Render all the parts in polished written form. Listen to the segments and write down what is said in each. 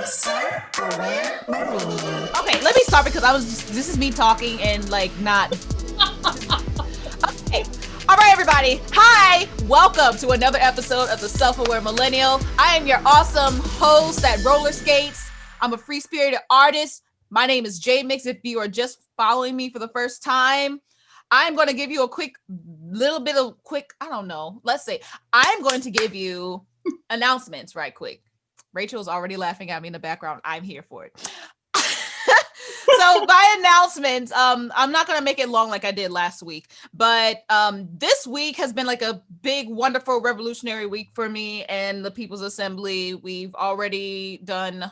Self-aware millennial. Okay, let me start because this is me talking and like not. Okay. All right, everybody. Hi. Welcome to another episode of the Self-Aware Millennial. I am your awesome host that roller skates. I'm a free-spirited artist. My name is J.Mix. If you are just following me for the first time, I'm going to give you a I don't know. Let's say I'm going to give you announcements right quick. Rachel's already laughing at me in the background. I'm here for it. So by announcements, I'm not gonna make it long like I did last week, but this week has been like a big, wonderful, revolutionary week for me and the People's Assembly. We've already done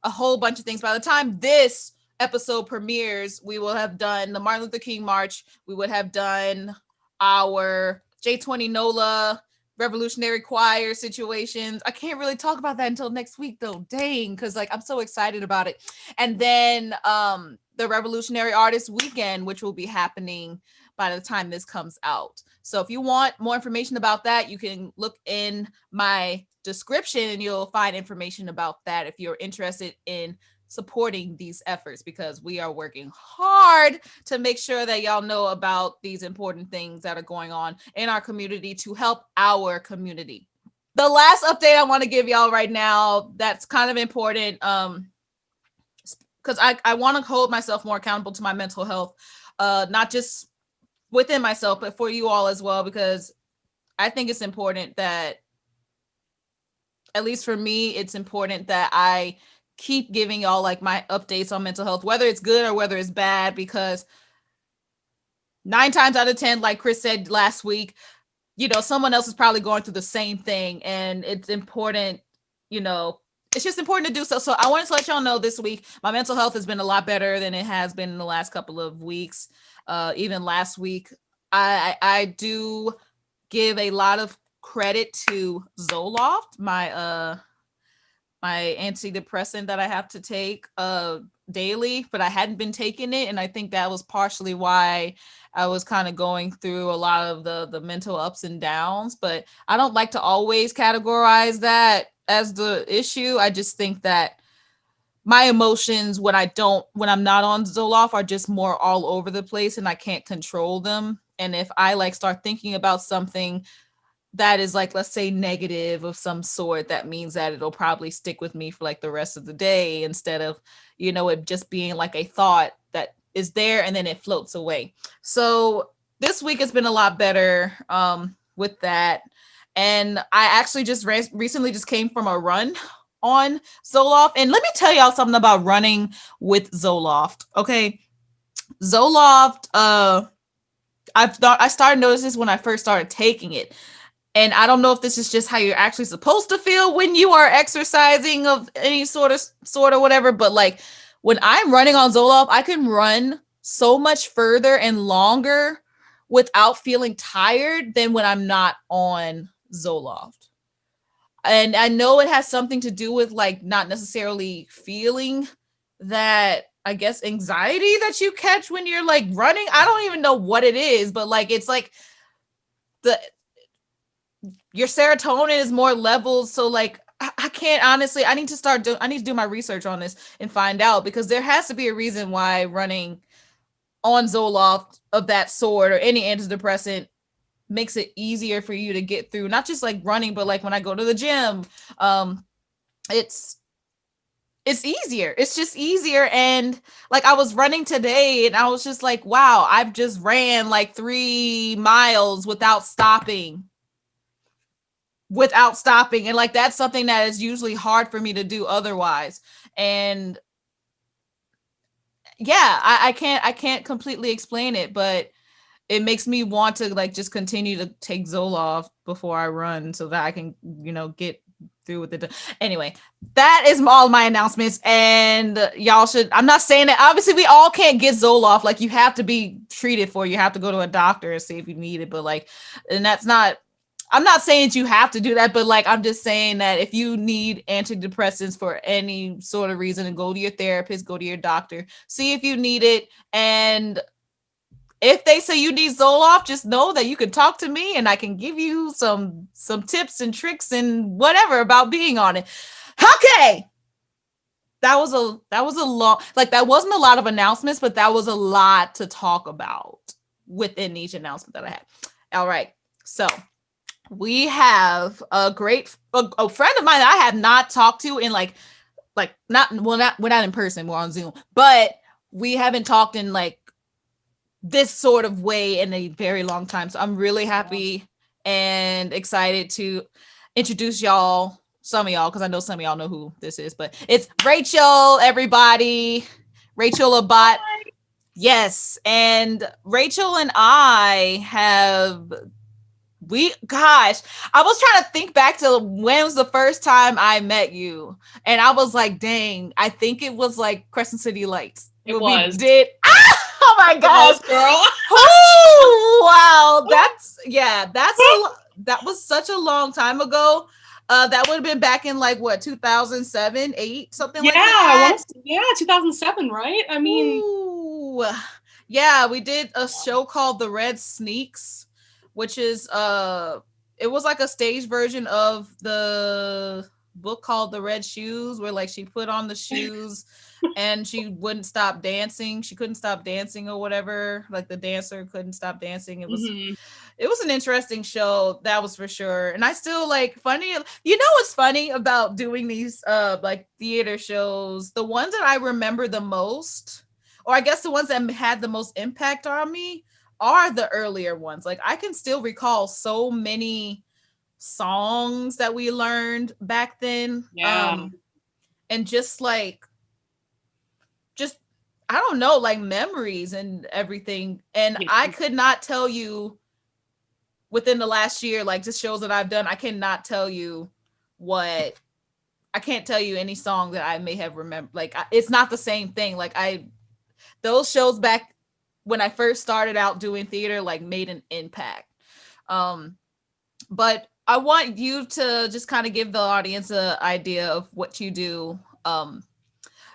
a whole bunch of things. By the time this episode premieres, we will have done the Martin Luther King March. We would have done our J20 NOLA Revolutionary Choir situations. I can't really talk about that until next week though. Dang, because like I'm so excited about it. And then the Revolutionary Artist Weekend, which will be happening by the time this comes out. So if you want more information about that, you can look in my description and you'll find information about that if you're interested in supporting these efforts, because we are working hard to make sure that y'all know about these important things that are going on in our community to help our community. The last update I want to give y'all right now that's kind of important, because I want to hold myself more accountable to my mental health, not just within myself, but for you all as well, because I think it's important that, at least for me, it's important that I keep giving y'all like my updates on mental health, whether it's good or whether it's bad, because 9 times out of 10, like Chris said last week, someone else is probably going through the same thing, and it's important, it's just important to do so. So I wanted to let y'all know this week, my mental health has been a lot better than it has been in the last couple of weeks. Even last week, I do give a lot of credit to Zoloft, my antidepressant that I have to take daily, but I hadn't been taking it, and I think that was partially why I was kind of going through a lot of the mental ups and downs. But I don't like to always categorize that as the issue. I just think that my emotions when I'm not on Zoloft are just more all over the place and I can't control them. And if I like start thinking about something that is like, let's say, negative of some sort, that means that it'll probably stick with me for like the rest of the day, instead of, it just being like a thought that is there and then it floats away. So this week has been a lot better with that. And I actually just recently just came from a run on Zoloft. And let me tell y'all something about running with Zoloft. Okay. Zoloft, I started noticing this when I first started taking it. And I don't know if this is just how you're actually supposed to feel when you are exercising of any sort of whatever. But like when I'm running on Zoloft, I can run so much further and longer without feeling tired than when I'm not on Zoloft. And I know it has something to do with like not necessarily feeling that, I guess, anxiety that you catch when you're like running. I don't even know what it is, but like it's like your serotonin is more levels. So like I can't honestly, I need to do my research on this and find out, because there has to be a reason why running on Zoloft of that sort or any antidepressant makes it easier for you to get through, not just like running, but like when I go to the gym, it's easier. It's just easier. And like I was running today and I was just like, wow, I've just ran like 3 miles without stopping. And like that's something that is usually hard for me to do otherwise. And yeah, I can't completely explain it, but it makes me want to like just continue to take Zoloft before I run so that I can, get through with it. Anyway, that is all my announcements. And y'all should, I'm not saying that obviously we all can't get Zoloft. Like you have to be treated for, you have to go to a doctor and see if you need it. But like, and that's not, I'm not saying that you have to do that, but like, I'm just saying that if you need antidepressants for any sort of reason, and go to your therapist, go to your doctor, see if you need it. And if they say you need Zoloft, just know that you can talk to me and I can give you some tips and tricks and whatever about being on it. Okay. that was a long, like, that wasn't a lot of announcements, but that was a lot to talk about within each announcement that I had. All right, so we have a friend of mine that I have not talked to in like not, well, not, we're not in person, we're on Zoom, but we haven't talked in like this sort of way in a very long time. So I'm really happy and excited to introduce some of y'all, because I know some of y'all know who this is, but it's Rachel, everybody. Rachel Abbate. Yes. And Rachel and I gosh, I was trying to think back to when was the first time I met you. And I was like, dang, I think it was like Crescent City Lights. It was. We did. Oh my gosh, girl. Wow. That was such a long time ago. That would have been back in like what, 2007, 8, something like that. 2007, right? I mean, ooh. Yeah, we did a show called The Red Sneaks, which is it was like a stage version of the book called The Red Shoes, where like she put on the shoes and she wouldn't stop dancing. She couldn't stop dancing or whatever. Like the dancer couldn't stop dancing. It was an interesting show, that was for sure. And I still like funny. You know what's funny about doing these like theater shows? The ones that I remember the most, or I guess the ones that had the most impact on me, are the earlier ones. Like I can still recall so many songs that we learned back then. And just I don't know, like memories and everything. And I could not tell you within the last year, like just shows that I've done, I cannot tell you I can't tell you any song that I may have remembered. Like it's not the same thing. Like those shows back when I first started out doing theater, like made an impact. But I want you to just kind of give the audience an idea of what you do.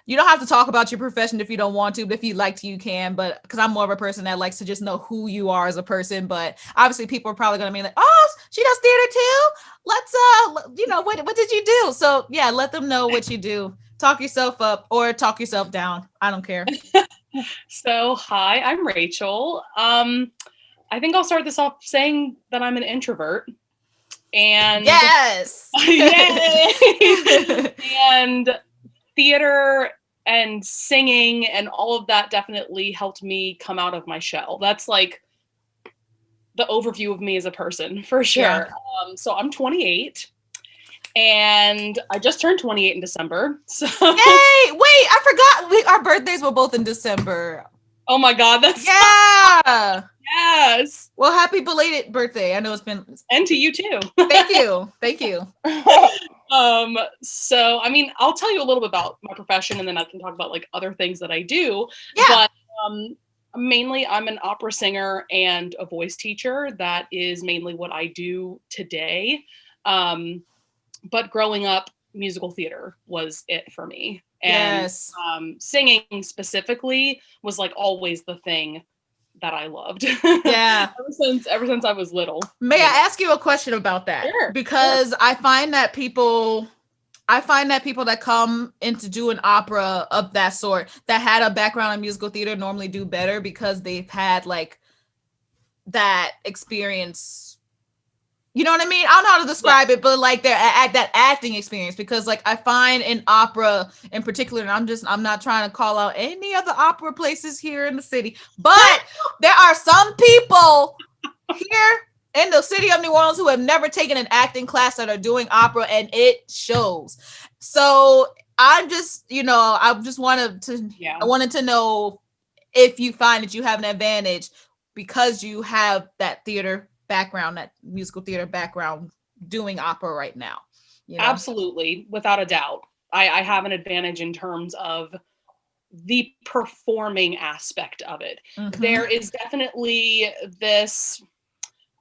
You don't have to talk about your profession if you don't want to, but if you'd like to, you can. But because I'm more of a person that likes to just know who you are as a person. But obviously people are probably going to be like, oh, she does theater too. Let's, what did you do? So yeah, let them know what you do. Talk yourself up or talk yourself down. I don't care. So, hi, I'm Rachel. I think I'll start this off saying that I'm an introvert. And yes. Yay! And theater and singing and all of that definitely helped me come out of my shell. That's like the overview of me as a person, for sure. Yeah. So I'm 28 and I just turned 28 in December. So yay! Wait, I forgot our birthdays were both in December. Oh my God, that's yeah. Yes. Well, happy belated birthday. I know it's been. And to you too. Thank you. Thank you. So, I mean, I'll tell you a little bit about my profession and then I can talk about like other things that I do. Yeah. But mainly I'm an opera singer and a voice teacher. That is mainly what I do today. But growing up, musical theater was it for me. And yes. Singing specifically was like always the thing that I loved. Yeah. ever since I was little. May I ask you a question about that? Sure. Because I find that people that come into do an opera of that sort that had a background in musical theater normally do better because they've had like that experience. You know what I mean? I don't know how to describe it, but like that acting experience, because like I find in opera in particular, and I'm not trying to call out any other opera places here in the city, but there are some people here in the city of New Orleans who have never taken an acting class that are doing opera, and it shows. So I'm just, I wanted to know if you find that you have an advantage because you have that theater background, that musical theater background, doing opera right now. Absolutely, without a doubt. I have an advantage in terms of the performing aspect of it. Mm-hmm. There is definitely this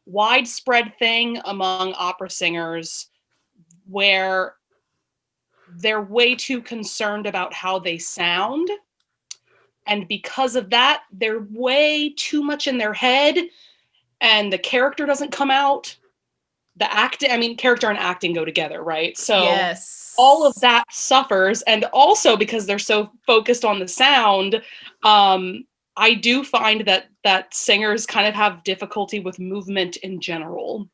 widespread thing among opera singers where they're way too concerned about how they sound. And because of that, they're way too much in their head and the character doesn't come out. Character and acting go together, right? So yes. all of that suffers. And also because they're so focused on the sound, I do find that singers kind of have difficulty with movement in general.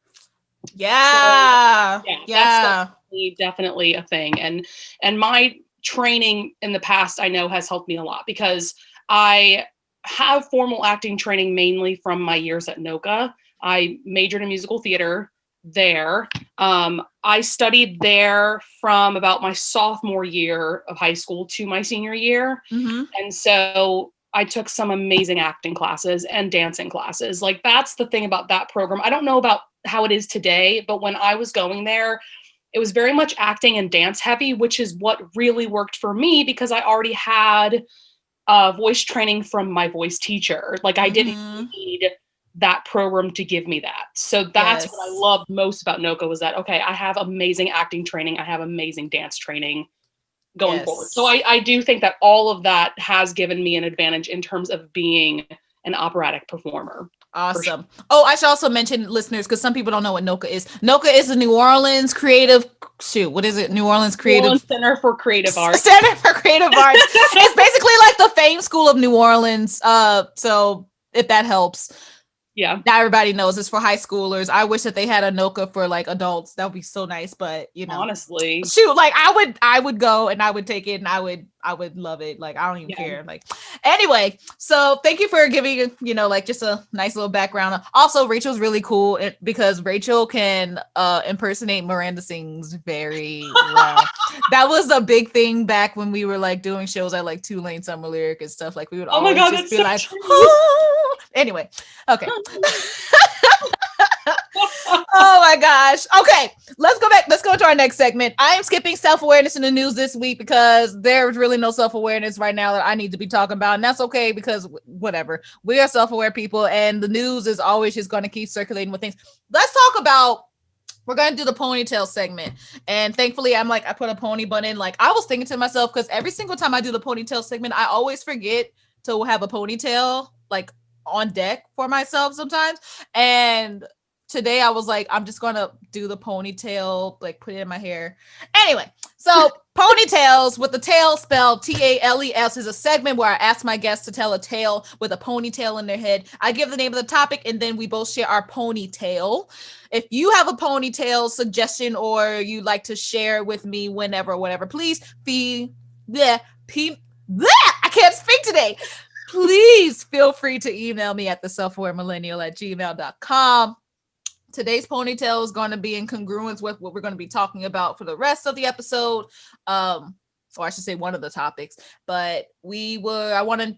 Yeah. So, Yeah. that's definitely a thing. And my training in the past, I know, has helped me a lot because I have formal acting training mainly from my years at NOLA. I majored in musical theater there. I studied there from about my sophomore year of high school to my senior year. And so I took some amazing acting classes and dancing classes. Like, that's the thing about that program. I don't know about how it is today, but when I was going there, it was very much acting and dance heavy, which is what really worked for me because I already had voice training from my voice teacher. Like, I didn't need that program to give me that. So that's what I loved most about NOLA was that, okay, I have amazing acting training. I have amazing dance training going forward. So I do think that all of that has given me an advantage in terms of being an operatic performer. Awesome. Sure. Oh, I should also mention, listeners, because some people don't know what NOLA is. NOLA is the New Orleans Creative, what is it? New Orleans Center for Creative Arts. Center for Creative Arts. It's basically like the Fame School of New Orleans. So if that helps. Yeah. Now everybody knows it's for high schoolers. I wish that they had a NOLA for like adults. That would be so nice. But honestly, shoot, like I would go and I would take it and I would love it. Like, I don't even care. Like, anyway, so thank you for giving, like just a nice little background. Also, Rachel's really cool because Rachel can impersonate Miranda Sings very well. That was a big thing back when we were like doing shows at like Tulane Summer Lyric and stuff. Like, we would always just be like, oh. Anyway, okay. Oh my gosh. Okay, let's go back. Let's go to our next segment. I am skipping self-awareness in the news this week because there's really no self-awareness right now that I need to be talking about. And that's okay because whatever. We are self-aware people and the news is always just going to keep circulating with things. Let's talk about, we're going to do the ponytail segment. And thankfully, I'm like, I put a pony bun in. Like, I was thinking to myself, because every single time I do the ponytail segment, I always forget to have a ponytail like on deck for myself sometimes. And today I was like, I'm just gonna do the ponytail, like put it in my hair. Anyway, so ponytails with the tail spelled T-A-L-E-S is a segment where I ask my guests to tell a tale with a ponytail in their head. I give the name of the topic and then we both share our ponytail. If you have a ponytail suggestion or you'd like to share with me whenever, whatever, please I can't speak today. Please feel free to email me at theselfawaremillennial@gmail.com. Today's ponytail is going to be in congruence with what we're going to be talking about for the rest of the episode. Or I should say one of the topics. But I wanted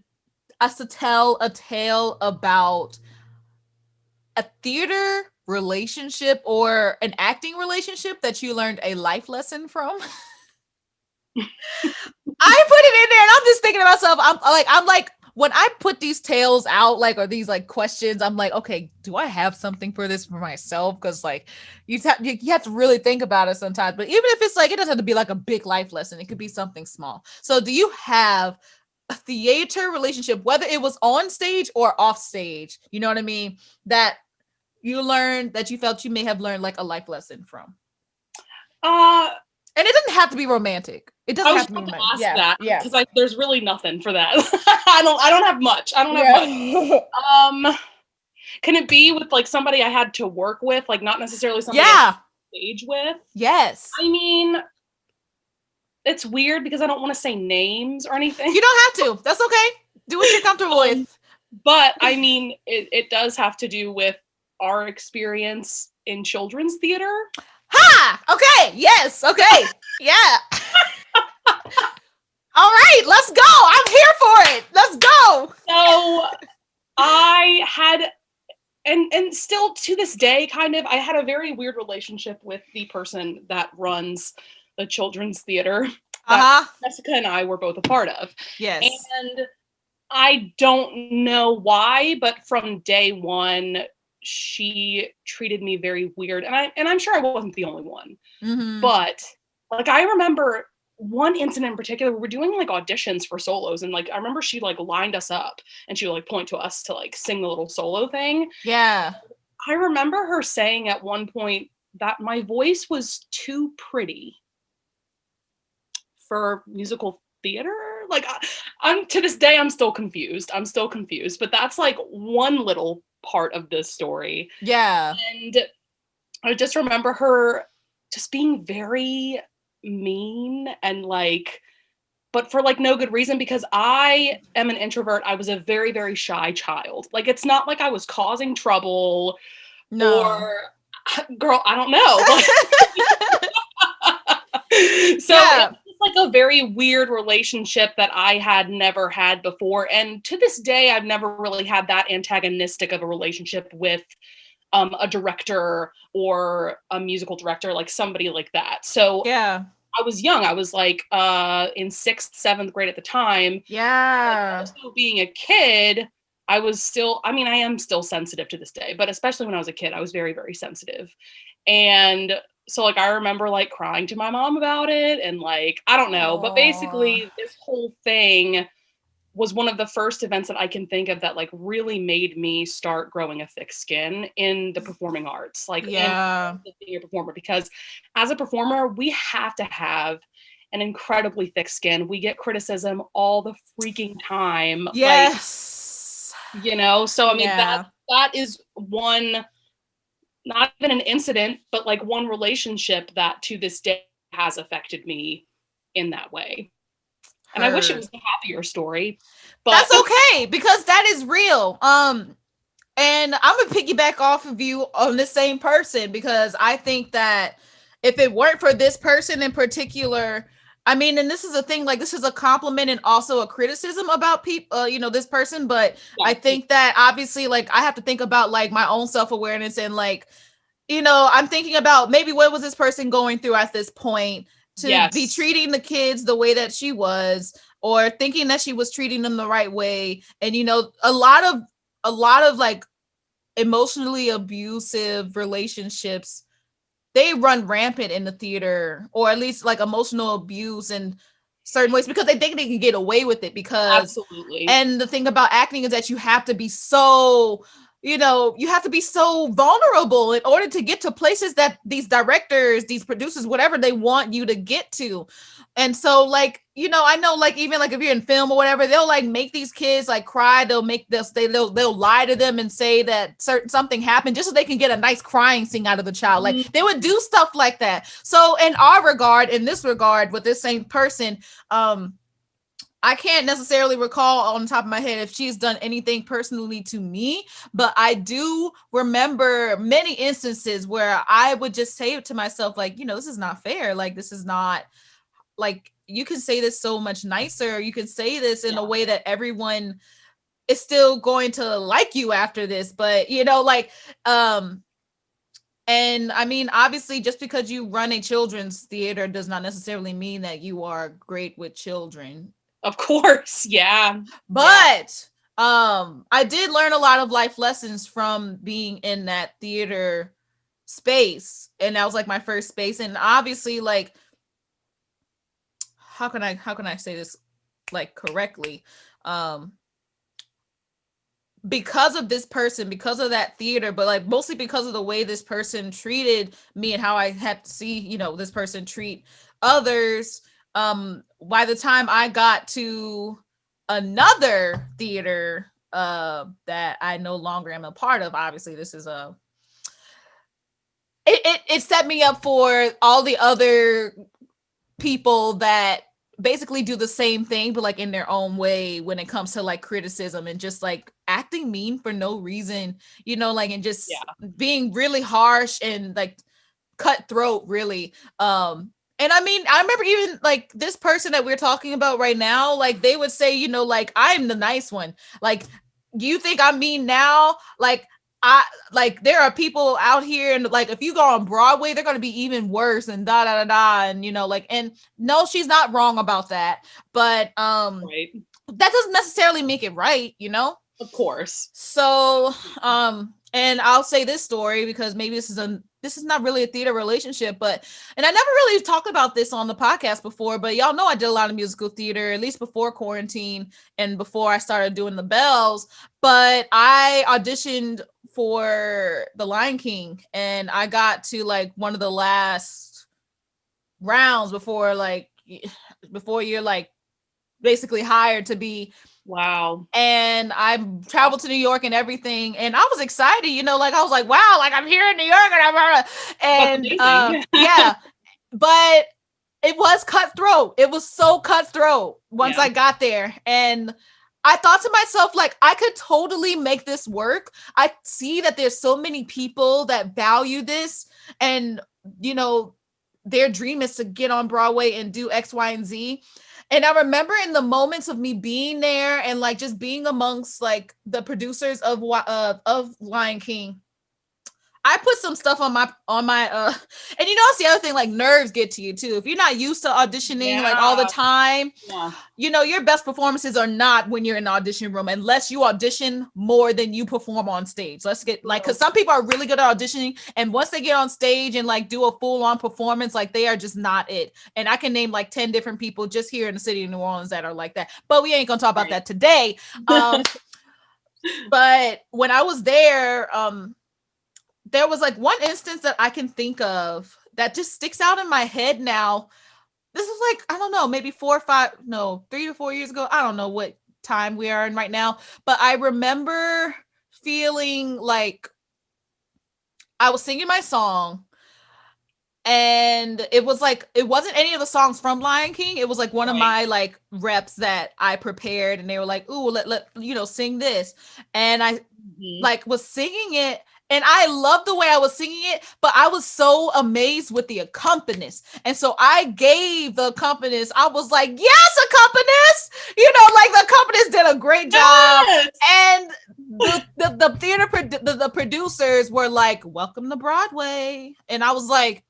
us to tell a tale about a theater relationship or an acting relationship that you learned a life lesson from. I put it in there and I'm just thinking to myself, I'm like, when I put these tales out, like, or these like questions, I'm like, okay, do I have something for this for myself? Because like you have to really think about it sometimes. But even if it's like, it doesn't have to be like a big life lesson. It could be something small. So do you have a theater relationship, whether it was on stage or off stage, you know what I mean, that you learned, that you felt you may have learned like a life lesson from? And it doesn't have to be romantic. It doesn't have to be romantic. That because there's really nothing for that. I don't have much. I don't have much. Can it be with like somebody I had to work with, like not necessarily somebody I had to stage with? Yes. I mean, it's weird because I don't want to say names or anything. You don't have to. That's okay. Do what you're comfortable with. But I mean, it does have to do with our experience in children's theater. Ha! Okay. Yes. Okay. Yeah. All right. Let's go. I'm here for it. Let's go. So I had, and still to this day, kind of, I had a very weird relationship with the person that runs the children's theater that Jessica and I were both a part of. Yes. And I don't know why, but from day one, she treated me very weird. And I'm sure I wasn't the only one. Mm-hmm. But like, I remember one incident in particular, we were doing like auditions for solos. And like, I remember she like lined us up and she would like point to us to like sing the little solo thing. Yeah. I remember her saying at one point that my voice was too pretty. for musical theater. Like I'm to this day, I'm still confused. But that's like one little part of this story. Yeah. And I just remember her just being very mean and like, but for like no good reason, because I am an introvert. I was a very, very shy child. Like, it's not like I was causing trouble No. or girl, I don't know. So Yeah. it was like a very weird relationship that I had never had before. And to this day, I've never really had that antagonistic of a relationship with a director or a musical director, like somebody like that. So Yeah. I was young. I was like in 6th, 7th grade at the time. Yeah. Also being a kid, I was still, I mean, I am still sensitive to this day, but especially when I was a kid, I was very, very sensitive. And so like I remember like crying to my mom about it and like, I don't know, but Aw. basically this whole thing was one of the first events that I can think of that like really made me start growing a thick skin in the performing arts, like in Yeah. being a performer, because as a performer, we have to have an incredibly thick skin. We get criticism all the freaking time. Like, Yes. so I mean Yeah. that is one, not even an incident, but like one relationship that to this day has affected me in that way. And I wish it Heard. was a happier story, but That's okay because that is real. And I'm gonna piggyback off of you on the same person because I think that if it weren't for this person in particular, I mean, and this is a thing, like this is a compliment and also a criticism about people, this person. But I yeah, think that obviously, like, I have to think about like my own self awareness and like, I'm thinking about maybe what was this person going through at this point to be yes, treating the kids the way that she was, or thinking that she was treating them the right way. And a lot of like emotionally abusive relationships, they run rampant in the theater, or at least like emotional abuse in certain ways because they think they can get away with it because absolutely. and the thing about acting is that you have to be so vulnerable in order to get to places that these directors, these producers, whatever they want you to get to. And so like, I know like even like if you're in film or whatever, they'll like make these kids like cry. They'll make this, they'll lie to them and say that something happened just so they can get a nice crying scene out of the child. Like they would do stuff like that. So in this regard, with this same person, I can't necessarily recall on the top of my head if she's done anything personally to me, but I do remember many instances where I would just say to myself, like, this is not fair. Like, this is not, like, you can say this so much nicer. You can say this in a way that everyone is still going to like you after this. But, and I mean, obviously, just because you run a children's theater does not necessarily mean that you are great with children. Of course, yeah. But I did learn a lot of life lessons from being in that theater space, and that was like my first space. And obviously, like, how can I say this like correctly? Because of this person, because of that theater, but like mostly because of the way this person treated me and how I had to see, this person treat others. By the time I got to another theater that I no longer am a part of, obviously this is it set me up for all the other people that basically do the same thing but like in their own way when it comes to like criticism and just like acting mean for no reason, like, and just being really harsh and like cutthroat, really. And I mean, I remember even like this person that we're talking about right now, like they would say, like, I'm the nice one. Like, you think I'm mean now? Like there are people out here, and like if you go on Broadway, they're gonna be even worse and da da da da, and like, and no, she's not wrong about that, but Right. that doesn't necessarily make it right, Of course. So and I'll say this story because maybe this is not really a theater relationship, and I never really talked about this on the podcast before, but y'all know I did a lot of musical theater, at least before quarantine and before I started doing the bells. But I auditioned for The Lion King, and I got to like one of the last rounds before like before you're like basically hired to be. Wow. And I traveled to New York and everything, and I was excited, you know, like I was like, wow, like I'm here in New York, That's amazing. yeah, but it was cutthroat. It was so cutthroat once Yeah. I got there. And I thought to myself, like, I could totally make this work. I see that there's so many people that value this, and, you know, their dream is to get on Broadway and do X, Y, and Z. And I remember in the moments of me being there and like just being amongst like the producers of Lion King, I put some stuff on my and you know, it's the other thing, like nerves get to you too. If you're not used to auditioning like all the time, you know, your best performances are not when you're in the audition room unless you audition more than you perform on stage. Let's get like, because some people are really good at auditioning, and once they get on stage and like do a full-on performance, like they are just not it. And I can name like 10 different people just here in the city of New Orleans that are like that, but we ain't gonna talk about that today. But when I was there, there was like one instance that I can think of that just sticks out in my head now. This is like, I don't know, maybe 3 to 4 years ago. I don't know what time we are in right now, but I remember feeling like I was singing my song, and it was like, it wasn't any of the songs from Lion King. It was like one of my like reps that I prepared, and they were like, ooh, let you know, sing this. And I like was singing it, and I loved the way I was singing it, but I was so amazed with the accompanist. And so I gave the accompanist, I was like, yes, accompanist, you know, like the accompanist did a great job. And the theater the producers were like, welcome to Broadway. And I was like,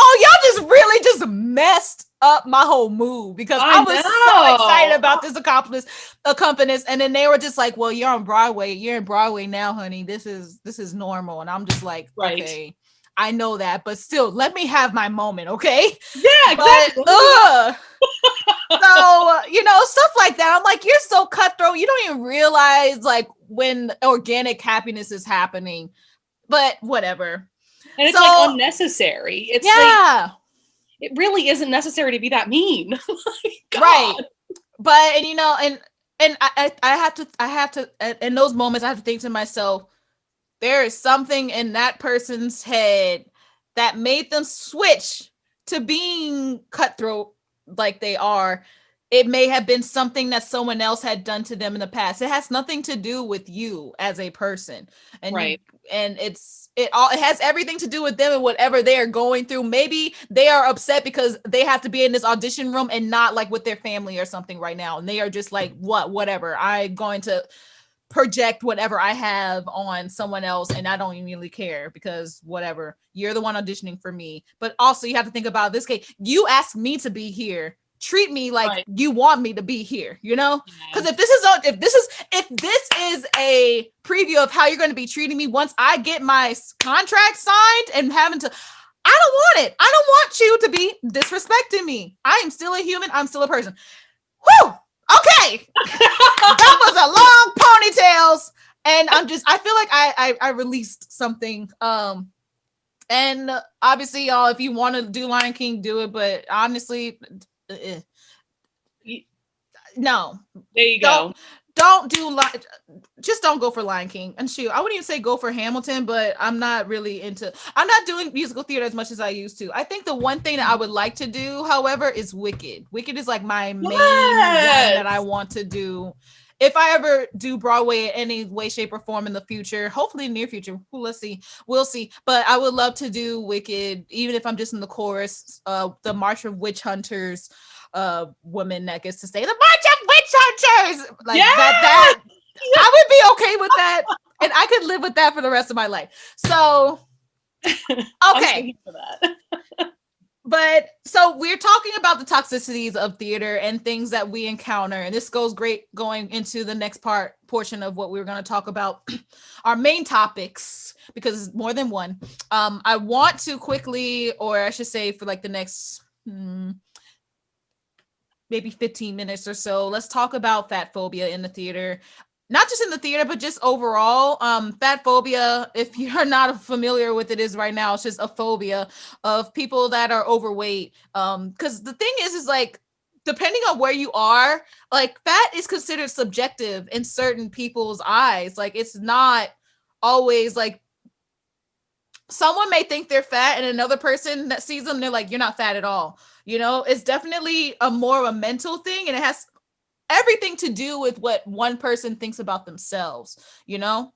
oh, y'all just really just messed up my whole mood, because I was so excited about this accompanist. And then they were just like, well, you're on Broadway. You're in Broadway now, honey. This is normal. And I'm just like, okay, I know that, but still, let me have my moment, okay? Yeah, exactly. So, you know, stuff like that. I'm like, you're so cutthroat. You don't even realize like when organic happiness is happening, but whatever. And it's like unnecessary. It's like, it really isn't necessary to be that mean. Right. But, and you know, and I have to in those moments I have to think to myself, there is something in that person's head that made them switch to being cutthroat like they are. It may have been something that someone else had done to them in the past. It has nothing to do with you as a person. And it has everything to do with them and whatever they are going through. Maybe they are upset because they have to be in this audition room and not like with their family or something right now. And they are just like, whatever. I'm going to project whatever I have on someone else, and I don't even really care, because whatever, you're the one auditioning for me. But also you have to think about this case. You asked me to be here. Treat me like you want me to be here, you know? Because if this is a preview of how you're going to be treating me once I get my contract signed and having to, I don't want it. I don't want you to be disrespecting me. I am still a human. I'm still a person. Whew. Okay. That was a long ponytails. And I feel like I released something. And obviously, y'all, if you want to do Lion King, do it. But honestly, no. There you go. Don't do just don't go for Lion King. And shoot, I wouldn't even say go for Hamilton, but I'm not doing musical theater as much as I used to. I think the one thing that I would like to do, however, is Wicked. Wicked is like my main one that I want to do. If I ever do Broadway in any way, shape, or form in the future, hopefully in the near future, we'll see. But I would love to do Wicked, even if I'm just in the chorus, the March of Witch Hunters, woman that gets to say the March of Witch Hunters, like that I would be okay with that, and I could live with that for the rest of my life. So okay. For that. But so we're talking about the toxicities of theater and things that we encounter, and this goes great going into the next portion of what we're going to talk about, our main topics, because it's more than one. I want to quickly, or I should say for like the next maybe 15 minutes or so, let's talk about fatphobia in the theater. Not just in the theater, but just overall. Fatphobia, if you're not familiar with it, is right now, it's just a phobia of people that are overweight. Because the thing is like, depending on where you are, like fat is considered subjective in certain people's eyes. Like it's not always like someone may think they're fat and another person that sees them, they're like, you're not fat at all. You know, it's definitely a more of a mental thing, and it has everything to do with what one person thinks about themselves, you know?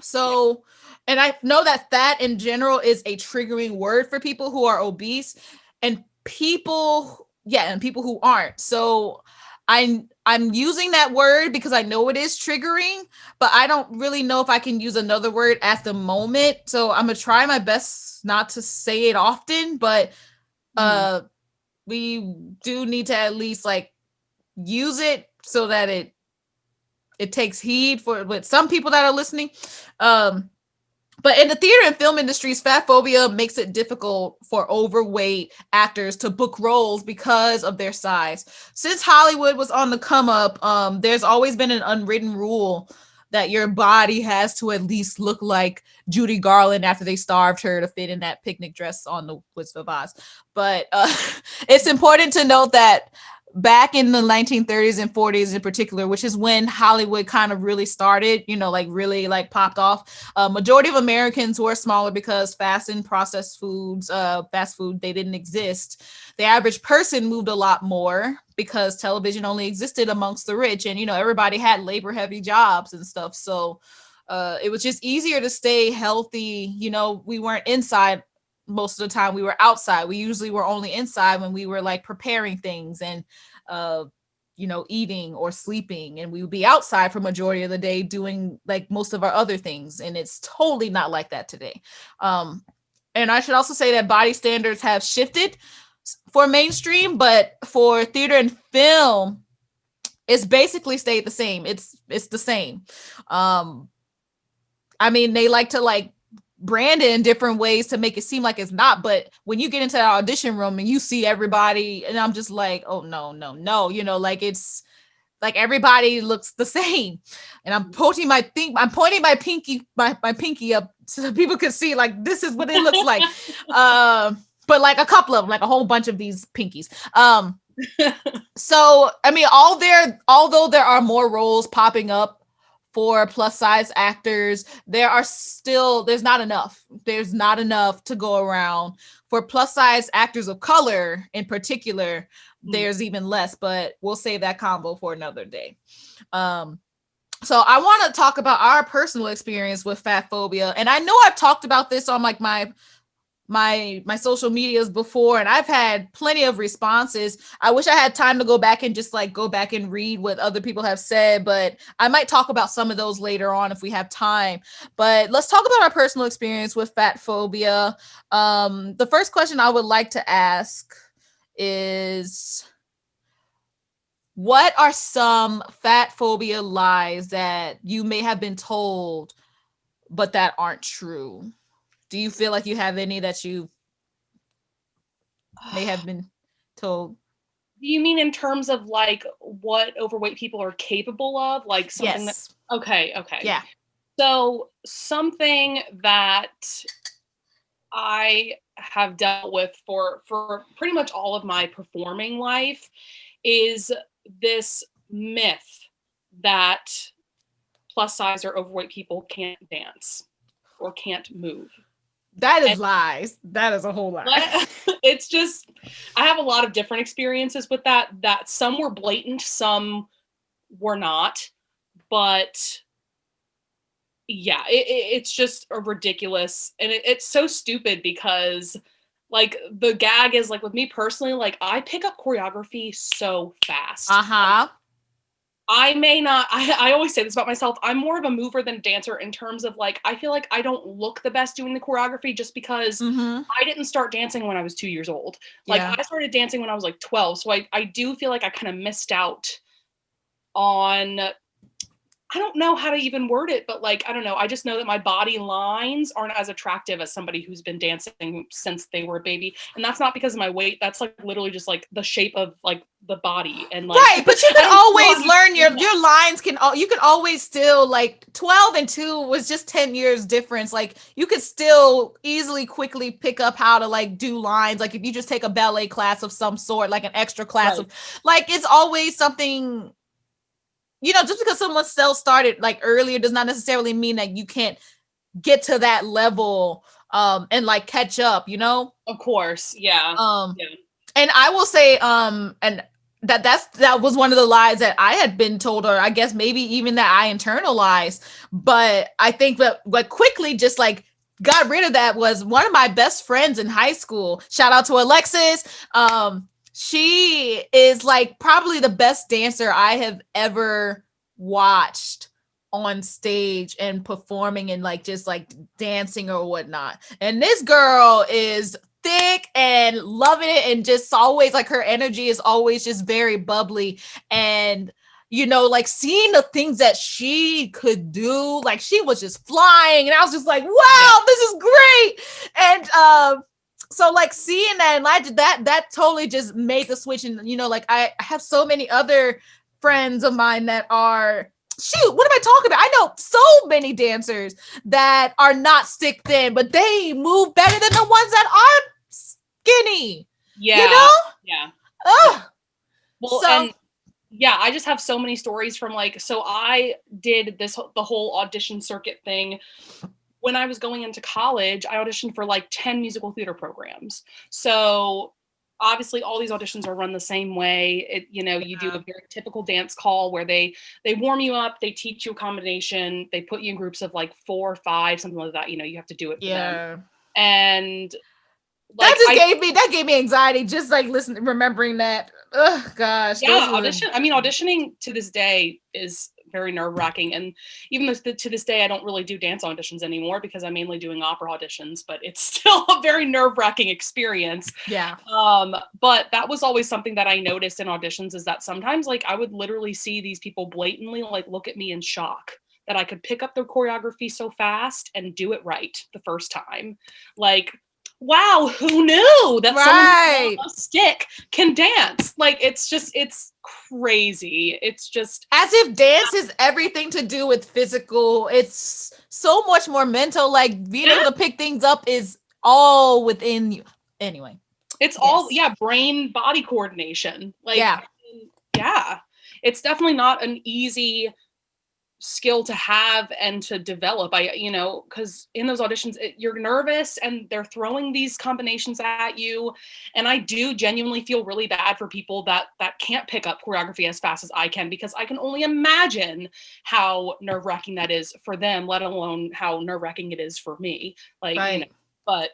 So, and I know that fat in general is a triggering word for people who are obese and people who aren't. So I'm using that word because I know it is triggering, but I don't really know if I can use another word at the moment. So I'm gonna try my best not to say it often, but we do need to at least like use it so that it takes heed for with some people that are listening. But in the theater and film industries, fat phobia makes it difficult for overweight actors to book roles because of their size. Since Hollywood was on the come up, there's always been an unwritten rule that your body has to at least look like Judy Garland after they starved her to fit in that picnic dress on the Wizard of Oz. But it's important to note that back in the 1930s and 40s in particular, which is when Hollywood kind of really started, you know, like really like popped off. Majority of Americans were smaller because fast and processed foods, fast food, they didn't exist. The average person moved a lot more because television only existed amongst the rich, and you know everybody had labor heavy jobs and stuff. So it was just easier to stay healthy. You know, we weren't inside most of the time, we were outside. We usually were only inside when we were like preparing things and you know, eating or sleeping, and we would be outside for majority of the day doing like most of our other things, and it's totally not like that today. And I should also say that body standards have shifted for mainstream, but for theater and film it's basically stayed the same. It's the same. I mean, they like to like brand it in different ways to make it seem like it's not, but when you get into the audition room and you see everybody, and I'm just like, oh no, you know, like it's like everybody looks the same. And I'm pointing my pinky up so people can see like this is what it looks like. But like a couple of them, like a whole bunch of these pinkies. So I mean, although there are more roles popping up for plus size actors, there's not enough. There's not enough to go around. For plus size actors of color in particular, there's even less, but we'll save that combo for another day. So I want to talk about our personal experience with fat phobia. And I know I've talked about this on like my social medias before, and I've had plenty of responses. I wish I had time to go back and read what other people have said, but I might talk about some of those later on if we have time. But let's talk about our personal experience with fat phobia. The first question I would like to ask is, what are some fat phobia lies that you may have been told but that aren't true? Do you feel like you have any that you may have been told? Do you mean in terms of like what overweight people are capable of? Like something Yes. that, okay. Yeah. So something that I have dealt with for pretty much all of my performing life is this myth that plus size or overweight people can't dance or can't move. That is lies. That is a whole lie. It's just, I have a lot of different experiences with that some were blatant, some were not, but yeah, it's just a ridiculous, and it's so stupid because like the gag is like with me personally, like I pick up choreography so fast. Uh-huh. I may not, I always say this about myself. I'm more of a mover than a dancer in terms of like, I feel like I don't look the best doing the choreography just because I didn't start dancing when I was 2 years old. Like I started dancing when I was like 12. So I do feel like I kind of missed out on, I don't know how to even word it, but like, I don't know. I just know that my body lines aren't as attractive as somebody who's been dancing since they were a baby. And that's not because of my weight. That's like literally just like the shape of like the body and like, right. But you can always learn that. your lines you can always still like 12 and 2 was just 10 years difference. Like you could still easily quickly pick up how to like do lines. Like if you just take a ballet class of some sort, like an extra class of like, it's always something, you know, just because someone else started like earlier does not necessarily mean that you can't get to that level and like catch up, you know? Of course. Yeah. Yeah. And I will say, and that was one of the lies that I had been told, or I guess maybe even that I internalized. But I think that what quickly just like got rid of that was one of my best friends in high school. Shout out to Alexis. She is like probably the best dancer I have ever watched on stage and performing and like just like dancing or whatnot. And this girl is thick and loving it, and just always like her energy is always just very bubbly. And you know, like seeing the things that she could do, like she was just flying, and I was just like, wow, this is great. And so like seeing that, and like that totally just made the switch. And you know, like I have so many other friends of mine that are, shoot, what am I talking about? I know so many dancers that are not stick thin, but they move better than the ones that are skinny. Yeah. You know? Yeah. Ugh. Well, So, and yeah, I just have so many stories from like, so I did the whole audition circuit thing. When I was going into college, I auditioned for like 10 musical theater programs. So obviously all these auditions are run the same way. It, you know, you do a very typical dance call where they warm you up, they teach you a combination, they put you in groups of like 4 or 5, something like that. You know, you have to do it for them. And like that gave me anxiety just like remembering that. Oh gosh. Yeah, auditioning to this day is very nerve-wracking. And even though to this day I don't really do dance auditions anymore because I'm mainly doing opera auditions, but it's still a very nerve-wracking experience. Yeah. But that was always something that I noticed in auditions, is that sometimes like I would literally see these people blatantly like look at me in shock that I could pick up their choreography so fast and do it right the first time. Like, wow, who knew that someone on a stick can dance? Like, it's crazy. It's just as if dance is everything to do with physical. It's so much more mental. Like being able to pick things up is all within you. Anyway, it's all brain body coordination. Like, yeah, it's definitely not an easy skill to have and to develop. Because in those auditions you're nervous and they're throwing these combinations at you, and I do genuinely feel really bad for people that can't pick up choreography as fast as I can, because I can only imagine how nerve-wracking that is for them, let alone how nerve-wracking it is for me. Like, you know, but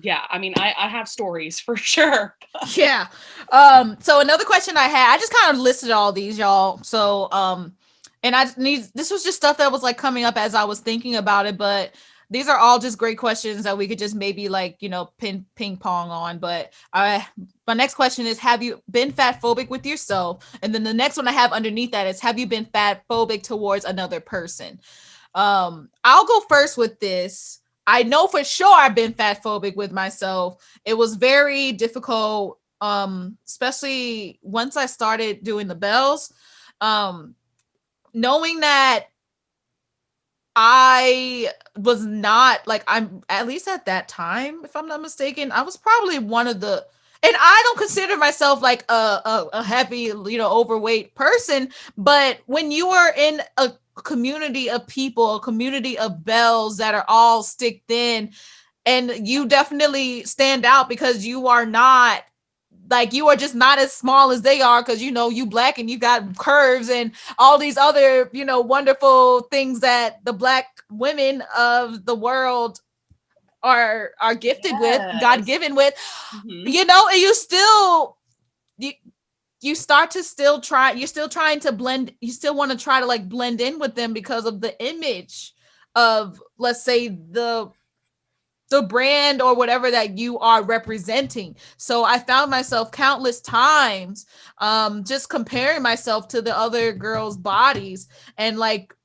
yeah, I mean, I have stories for sure. Yeah. So another question I had, I just kind of listed all these, y'all. So and this was just stuff that was like coming up as I was thinking about it, but these are all just great questions that we could just maybe like, you know, ping pong on. But my next question is, have you been fat phobic with yourself? And then the next one I have underneath that is, have you been fat phobic towards another person? I'll go first with this. I know for sure I've been fat phobic with myself. It was very difficult, especially once I started doing the bells. Knowing that I was not like, I'm at least at that time, if I'm not mistaken, I was probably one of the, and I don't consider myself like a heavy, you know, overweight person, but when you are in a community of people, a community of bells that are all stick thin, and you definitely stand out because you are not, like, you are just not as small as they are, because, you know, you black and you got curves and all these other, you know, wonderful things that the black women of the world are gifted with, God-given with, you know, and you still, you start to still try, you're still trying to blend, you still want to try to like blend in with them because of the image of, let's say, the brand or whatever that you are representing. So I found myself countless times just comparing myself to the other girls' bodies, and like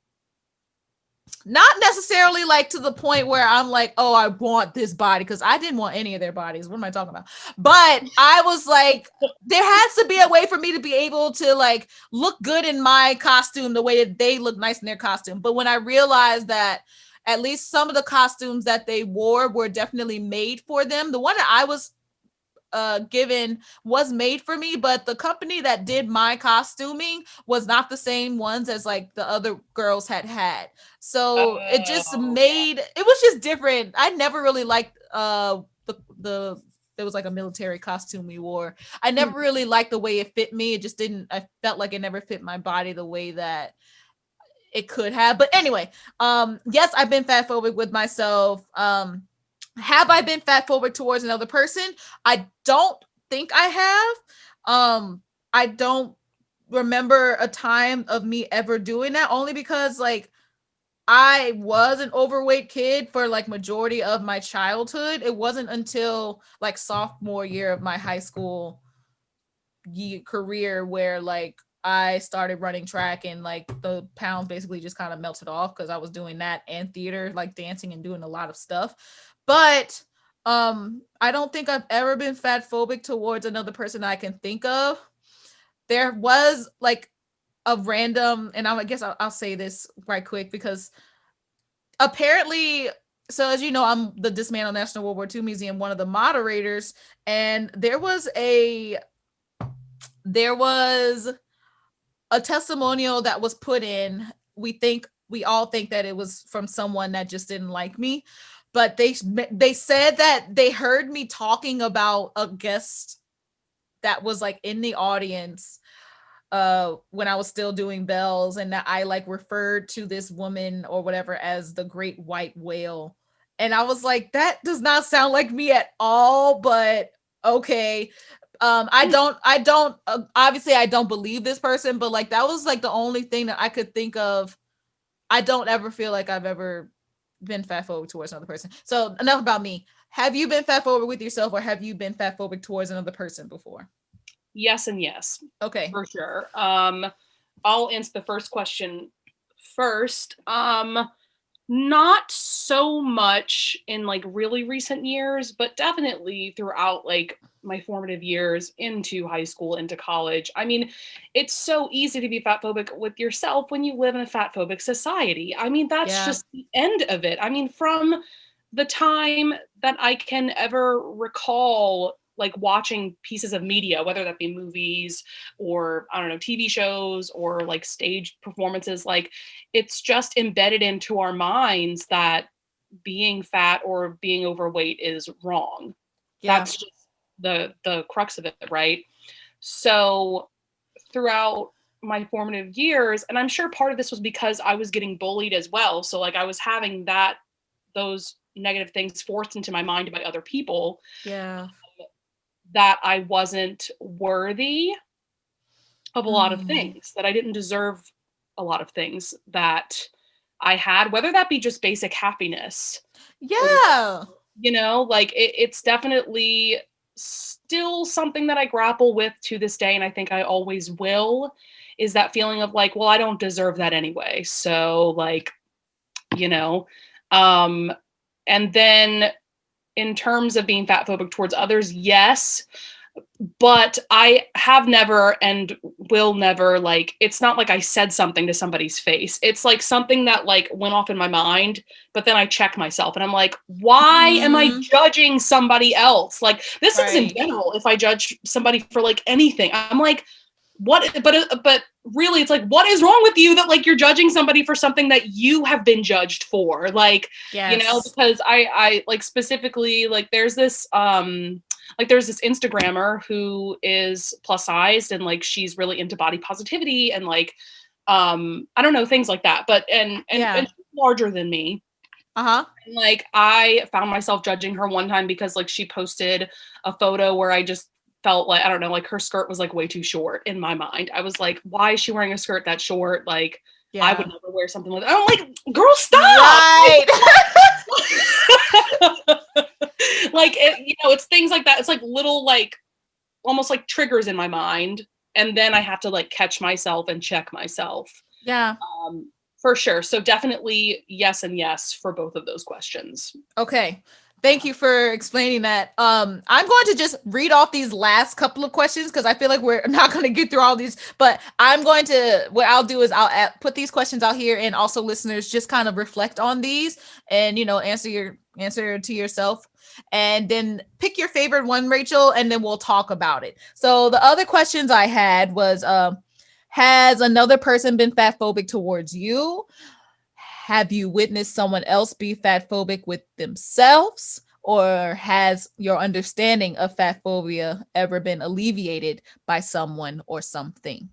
Not necessarily like to the point where I'm like, oh, I want this body, because I didn't want any of their bodies. What am I talking about? But I was like, there has to be a way for me to be able to like look good in my costume the way that they look nice in their costume. But when I realized that at least some of the costumes that they wore were definitely made for them, the one that I was given was made for me, but the company that did my costuming was not the same ones as like the other girls had. So it just Yeah. made it was just different. I never really liked the there was like a military costume we wore. I never really liked the way it fit me. It just didn't, I felt like it never fit my body the way that it could have. But anyway, yes, I've been fat phobic with myself. Have I been fat phobic towards another person? I don't think I have. I don't remember a time of me ever doing that, only because like I was an overweight kid for like majority of my childhood. It wasn't until like sophomore year of my high school career where like I started running track and like the pounds basically just kind of melted off because I was doing that and theater, like dancing and doing a lot of stuff. But I don't think I've ever been fat phobic towards another person I can think of. There was like a random, and I guess I'll say this right quick because apparently, so as you know, I'm the Dismantle National World War II Museum, one of the moderators, and there was a testimonial that was put in. We all think that it was from someone that just didn't like me, but they said that they heard me talking about a guest that was like in the audience when I was still doing bells, and that I like referred to this woman or whatever as the great white whale. And I was like, that does not sound like me at all, but okay. I don't obviously I don't believe this person, but like that was like the only thing that I could think of. I don't ever feel like I've ever been fat phobic towards another person. So enough about me. Have you been fat phobic with yourself, or have you been fat phobic towards another person before? Yes and yes, Okay. for sure. I'll answer the first question first. Not so much in like really recent years, but definitely throughout like my formative years into high school, into college. I mean, it's so easy to be fat phobic with yourself when you live in a fat phobic society. I mean, that's Yeah. just the end of it. I mean, from the time that I can ever recall, like watching pieces of media, whether that be movies or I don't know, TV shows or like stage performances, like it's just embedded into our minds that being fat or being overweight is wrong. Yeah. That's just the crux of it, right? So throughout my formative years, and I'm sure part of this was because I was getting bullied as well. So like I was having those negative things forced into my mind by other people, Yeah. that I wasn't worthy of a lot of Mm. things, that I didn't deserve a lot of things that I had, whether that be just basic happiness or, Yeah. like it's definitely still something that I grapple with to this day. And I think I always will, is that feeling of like, well, I don't deserve that anyway. So like, you know, um, and then in terms of being fat phobic towards others, yes, but I have never and will never, like, it's not like I said something to somebody's face. It's like something that like went off in my mind, but then I check myself and I'm like, why am I Mm. judging somebody else? Like this is in Right. general, if I judge somebody for like anything, I'm like, what, but really it's like, what is wrong with you that like you're judging somebody for something that you have been judged for? Like, Yes. because I like specifically, like there's this Instagrammer who is plus sized and like she's really into body positivity and like I don't know, things like that. But Yeah. and she's larger than me. Uh-huh. And like I found myself judging her one time because like she posted a photo where I just felt like, I don't know, like her skirt was like way too short in my mind. I was like, why is she wearing a skirt that short? Like I would Yeah. never wear something like that. I'm like, girl, stop. Right. Like it's things like that. It's like little like almost like triggers in my mind, and then I have to like catch myself and check myself. Yeah. um For sure. So definitely yes and yes for both of those questions. Okay. Thank you for explaining that. I'm going to just read off these last couple of questions because I feel like we're not going to get through all these, but what I'll do is I'll put these questions out here, and also listeners just kind of reflect on these and, answer to yourself, and then pick your favorite one, Rachel, and then we'll talk about it. So the other questions I had was, has another person been fatphobic towards you? Have you witnessed someone else be fatphobic with themselves? Or has your understanding of fatphobia ever been alleviated by someone or something?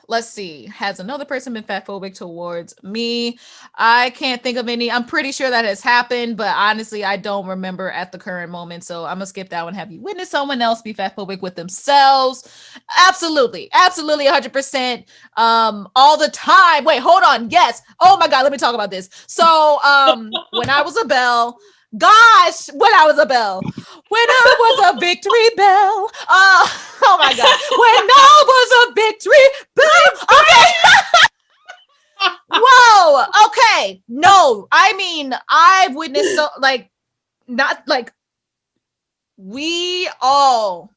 Let's see. Has another person been fatphobic towards me? I can't think of any. I'm pretty sure that has happened, but honestly, I don't remember at the current moment. So I'm gonna skip that one. Have you witnessed someone else be fatphobic with themselves? Absolutely, 100%. All the time. Wait, hold on. Yes. Oh my God, let me talk about this. So, when I was a belle, when I was a victory bell. Oh my God. When I was a victory bell. Okay. Whoa. Okay. No, I mean, I've witnessed not like we all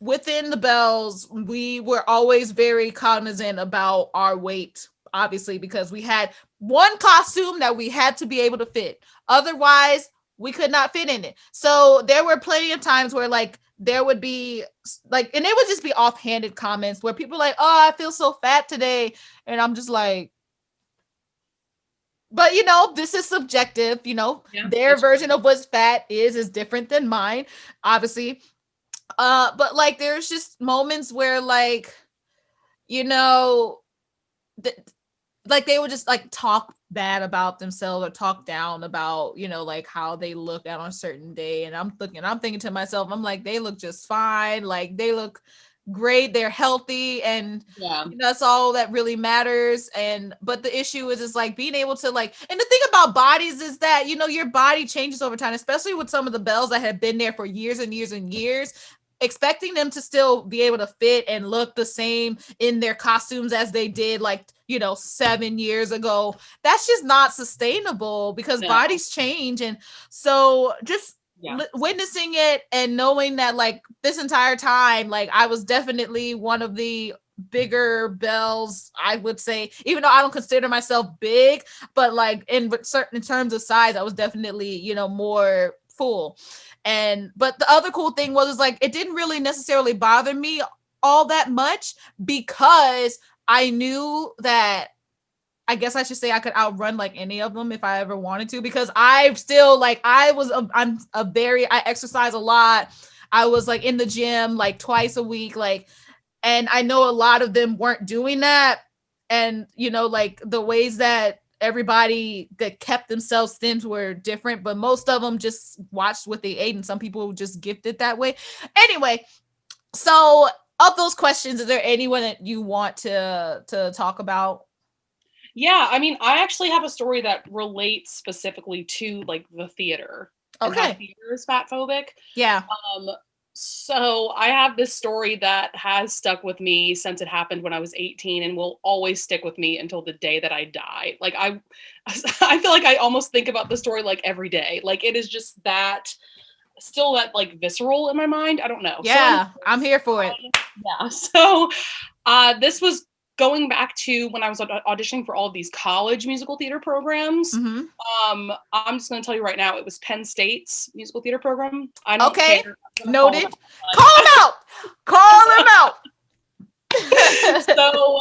within the bells, we were always very cognizant about our weight, obviously, because we had one costume that we had to be able to fit. Otherwise, we could not fit in it. So there were plenty of times where there would be and it would just be offhanded comments where people were like, oh, I feel so fat today. And I'm just like, but this is subjective, their version of what's fat is different than mine, obviously. But there's just moments where they would just talk bad about themselves or talk down about how they look on a certain day, and I'm thinking to myself, I'm like, they look just fine, they look great, they're healthy, and that's all that really matters. But the issue is being able to and the thing about bodies is that your body changes over time, especially with some of the bells that have been there for years and years and years. Expecting them to still be able to fit and look the same in their costumes as they did 7 years ago, that's just not sustainable because bodies change. And so just witnessing it and knowing that this entire time, I was definitely one of the bigger bells, I would say, even though I don't consider myself big, but in certain terms of size, I was definitely more full. But the other cool thing was it didn't really necessarily bother me all that much because I knew that, I guess I should say, I could outrun any of them if I ever wanted to, because I've still I exercise a lot. I was in the gym twice a week, and I know a lot of them weren't doing that. And the ways that everybody that kept themselves thin were different, but most of them just watched what they ate, and some people just gifted that way. Anyway, so of those questions, is there anyone that you want to talk about? Yeah, I mean, I actually have a story that relates specifically to the theater. Okay. And how theater is fatphobic. Yeah. So I have this story that has stuck with me since it happened when I was 18 and will always stick with me until the day that I die. I feel like I almost think about the story every day. It is just still that visceral in my mind. I don't know. Yeah, so I'm here for it. Yeah. So this was going back to when I was auditioning for all of these college musical theater programs. Mm-hmm. I'm just going to tell you right now, it was Penn State's musical theater program. I don't care. Noted. Call him out. Call him out. So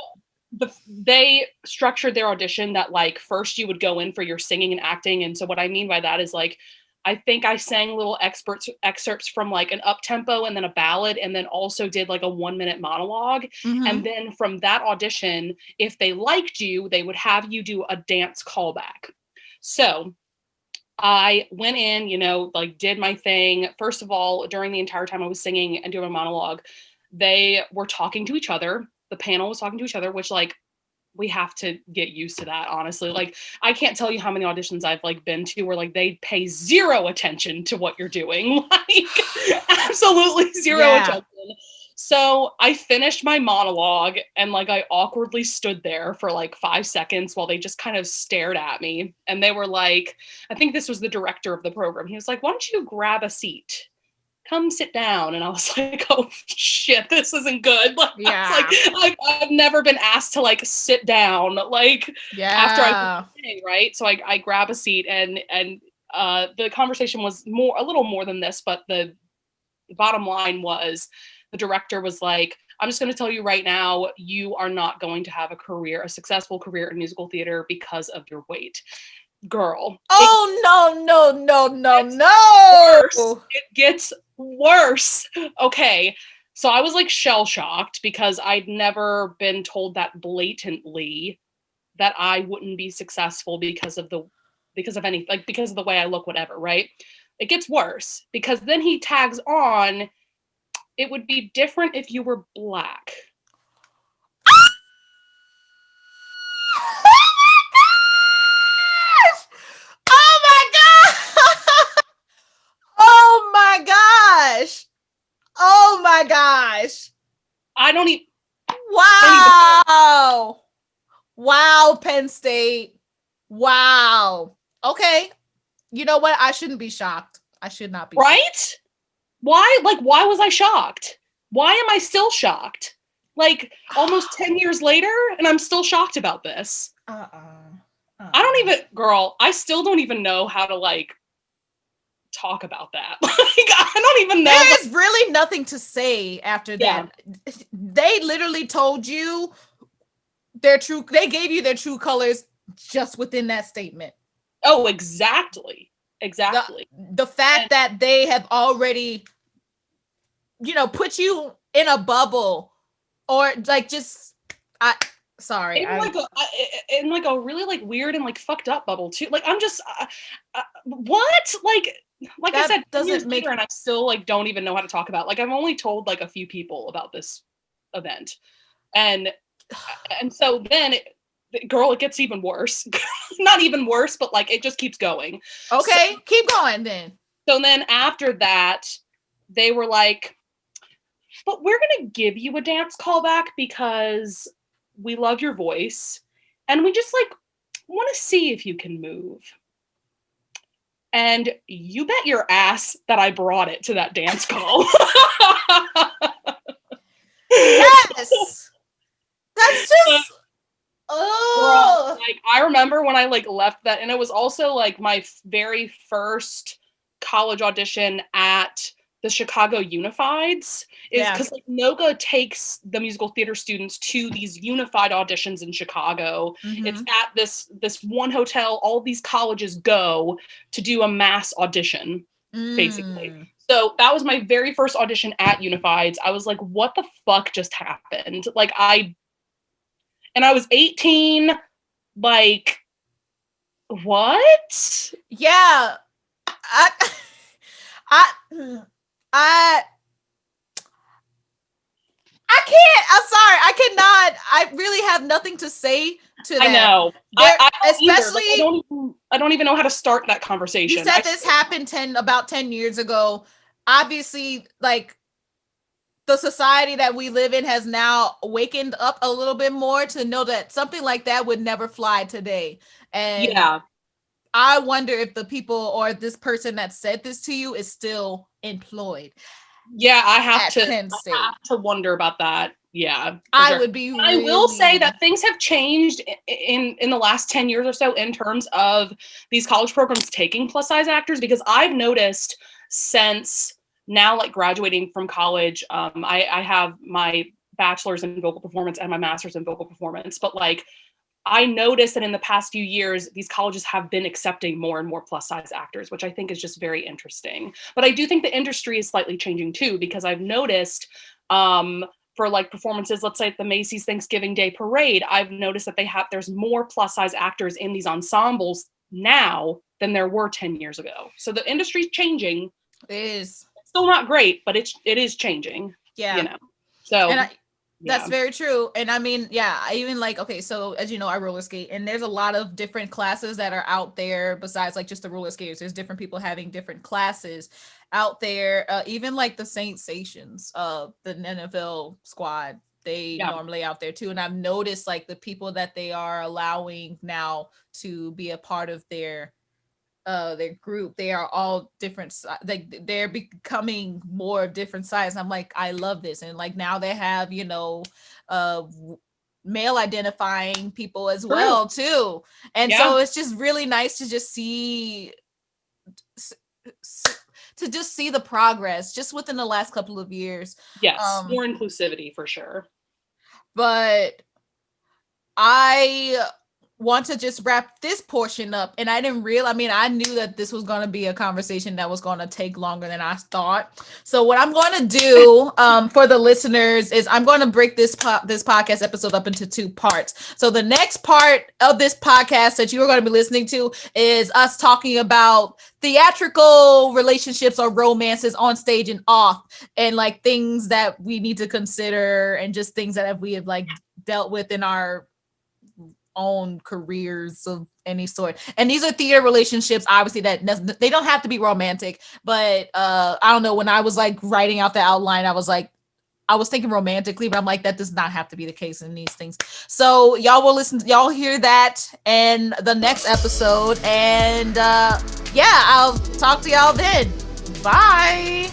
they structured their audition that first you would go in for your singing and acting. And so what I mean by that is I think I sang little excerpts from an up-tempo and then a ballad, and then also did a 1-minute monologue. Mm-hmm. And then from that audition, if they liked you, they would have you do a dance callback. So I went in, did my thing. First of all, during the entire time I was singing and doing my monologue, they were talking to each other. The panel was talking to each other, which we have to get used to that, honestly. I can't tell you how many auditions I've been to where they pay zero attention to what you're doing. Absolutely zero attention. So I finished my monologue and like I awkwardly stood there for like 5 seconds while they just kind of stared at me. And they were like, I think this was the director of the program. He was like, why don't you grab a seat? Come sit down. And I was like, oh shit, this isn't good. Like, Yeah. I've never been asked to like sit down like after I was sitting, right? So I grab a seat and the conversation was a little more than this, but the bottom line was the director was like, I'm just going to tell you right now, you are not going to have a successful career in musical theater because of your weight. Girl. No. It gets worse. Okay. So I was like shell shocked because I'd never been told that blatantly that I wouldn't be successful because of the way I look, whatever, right? It gets worse because then he tags on, it would be different if you were Black. Oh my gosh. I don't even. Wow, Penn State. Wow. Okay. You know what? I shouldn't be shocked. I should not be. Right? Shocked. Why? Like, why was I shocked? Why am I still shocked? Like, almost 10 years later, and I'm still shocked about this. I don't even, girl, I still don't even know how to, like, talk about that. Like, I don't even know. There is really nothing to say after that. Yeah. They literally told you they gave you their true colors just within that statement. Oh, exactly. The fact that they have already, put you in a bubble or like just, sorry. In like a really like weird and like fucked up bubble too. Like, I'm just, what? Like I said, doesn't make, and I still like don't even know how to talk about. Like, I've only told like a few people about this event, and so then it gets even worse. Not even worse, but like it just keeps going. Okay, so, keep going then. So then after that, they were like, but we're gonna give you a dance callback because we love your voice, and we just like want to see if you can move. And you bet your ass that I brought it to that dance call. Yes. That's just oh. Like, I remember when I like left that, and it was also like my very first college audition at the Chicago Unifieds, is because like NOLA takes the musical theater students to these unified auditions in Chicago. Mm-hmm. It's at this one hotel. All these colleges go to do a mass audition, basically. So that was my very first audition at Unifieds. I was like, what the fuck just happened? Like, I was 18. Like, what? Yeah. I can't. I'm sorry. I cannot. I really have nothing to say to that. I know. I especially like, I don't even know how to start that conversation. You said this happened about 10 years ago. Obviously, like, the society that we live in has now wakened up a little bit more to know that something like that would never fly today. And yeah, I wonder if the people or this person that said this to you is still employed. Yeah, I have to wonder about that. Yeah, I would be. I will say that things have changed in the last 10 years or so in terms of these college programs taking plus size actors, because I've noticed since now, like, graduating from college, I have my bachelor's in vocal performance and my master's in vocal performance, but like, I noticed that in the past few years, these colleges have been accepting more and more plus size actors, which I think is just very interesting. But I do think the industry is slightly changing too, because I've noticed for like performances, let's say at the Macy's Thanksgiving Day Parade, I've noticed that there's more plus size actors in these ensembles now than there were 10 years ago. So the industry's changing. It is. It's still not great, but it is changing. Yeah. So. That's very true. And I mean, yeah, I even like, okay, so as you know, I roller skate, and there's a lot of different classes that are out there besides like just the roller skaters. There's different people having different classes out there. Even like the Saint Sations, the NFL squad, they normally out there too. And I've noticed like the people that they are allowing now to be a part of their group, they are all different, like they're becoming more different sizes. I'm like, I love this. And like now they have, you know, male identifying people as well too. And so it's just really nice to just see the progress just within the last couple of years. Yes, more inclusivity for sure. But I want to just wrap this portion up, and I knew that this was going to be a conversation that was going to take longer than I thought. So what I'm going to do for the listeners is I'm going to break this podcast episode up into 2 parts. So the next part of this podcast that you're going to be listening to is us talking about theatrical relationships or romances on stage and off, and like things that we need to consider, and just things that we have like dealt with in our own careers of any sort. And these are theater relationships, obviously, that they don't have to be romantic, but I don't know, when I was like writing out the outline, I was thinking romantically, but I'm like, that does not have to be the case in these things. So y'all hear that in the next episode, and I'll talk to y'all then. Bye.